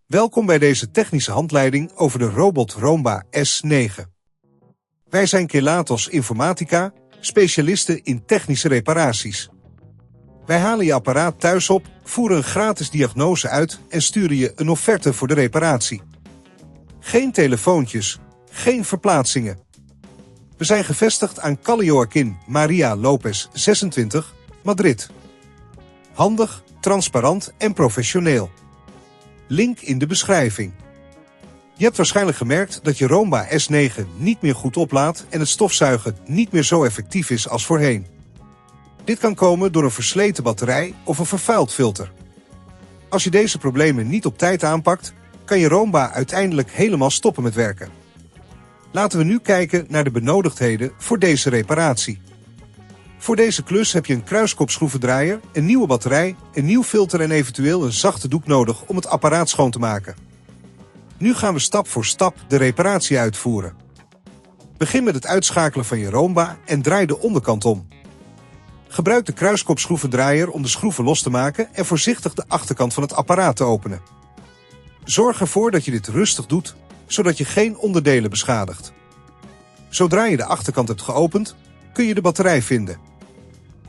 Welkom bij deze technische handleiding over de robot Roomba S9. Wij zijn Kelatos Informática, specialisten in technische reparaties. Wij halen je apparaat thuis op, voeren een gratis diagnose uit en sturen je een offerte voor de reparatie. Geen telefoontjes, geen verplaatsingen. We zijn gevestigd aan Calle Joaquin Maria Lopez 26, Madrid. Handig, transparant en professioneel. Link in de beschrijving. Je hebt waarschijnlijk gemerkt dat je Roomba S9 niet meer goed oplaadt en het stofzuigen niet meer zo effectief is als voorheen. Dit kan komen door een versleten batterij of een vervuild filter. Als je deze problemen niet op tijd aanpakt, kan je Roomba uiteindelijk helemaal stoppen met werken. Laten we nu kijken naar de benodigdheden voor deze reparatie. Voor deze klus heb je een kruiskopschroevendraaier, een nieuwe batterij, een nieuw filter en eventueel een zachte doek nodig om het apparaat schoon te maken. Nu gaan we stap voor stap de reparatie uitvoeren. Begin met het uitschakelen van je Roomba en draai de onderkant om. Gebruik de kruiskopschroevendraaier om de schroeven los te maken en voorzichtig de achterkant van het apparaat te openen. Zorg ervoor dat je dit rustig doet, zodat je geen onderdelen beschadigt. Zodra je de achterkant hebt geopend, kun je de batterij vinden.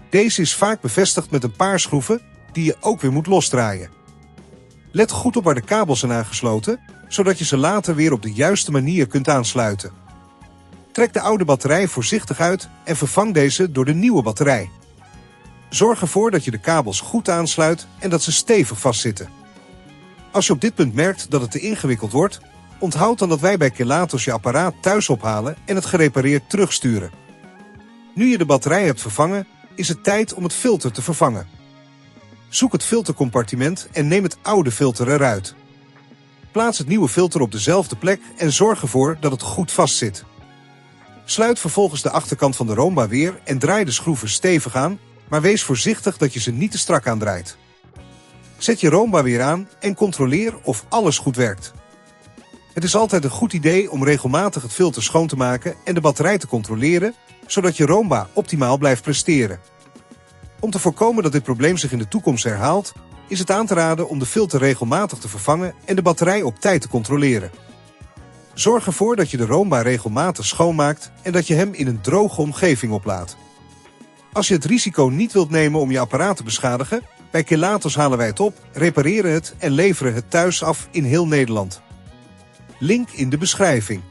Deze is vaak bevestigd met een paar schroeven die je ook weer moet losdraaien. Let goed op waar de kabels zijn aangesloten, zodat je ze later weer op de juiste manier kunt aansluiten. Trek de oude batterij voorzichtig uit en vervang deze door de nieuwe batterij. Zorg ervoor dat je de kabels goed aansluit en dat ze stevig vastzitten. Als je op dit punt merkt dat het te ingewikkeld wordt, onthoud dan dat wij bij Kelatos je apparaat thuis ophalen en het gerepareerd terugsturen. Nu je de batterij hebt vervangen, is het tijd om het filter te vervangen. Zoek het filtercompartiment en neem het oude filter eruit. Plaats het nieuwe filter op dezelfde plek en zorg ervoor dat het goed vastzit. Sluit vervolgens de achterkant van de Roomba weer en draai de schroeven stevig aan, maar wees voorzichtig dat je ze niet te strak aandraait. Zet je Roomba weer aan en controleer of alles goed werkt. Het is altijd een goed idee om regelmatig het filter schoon te maken en de batterij te controleren, zodat je Roomba optimaal blijft presteren. Om te voorkomen dat dit probleem zich in de toekomst herhaalt, is het aan te raden om de filter regelmatig te vervangen en de batterij op tijd te controleren. Zorg ervoor dat je de Roomba regelmatig schoonmaakt en dat je hem in een droge omgeving oplaadt. Als je het risico niet wilt nemen om je apparaat te beschadigen, bij Kelatos halen wij het op, repareren het en leveren het thuis af in heel Nederland. Link in de beschrijving.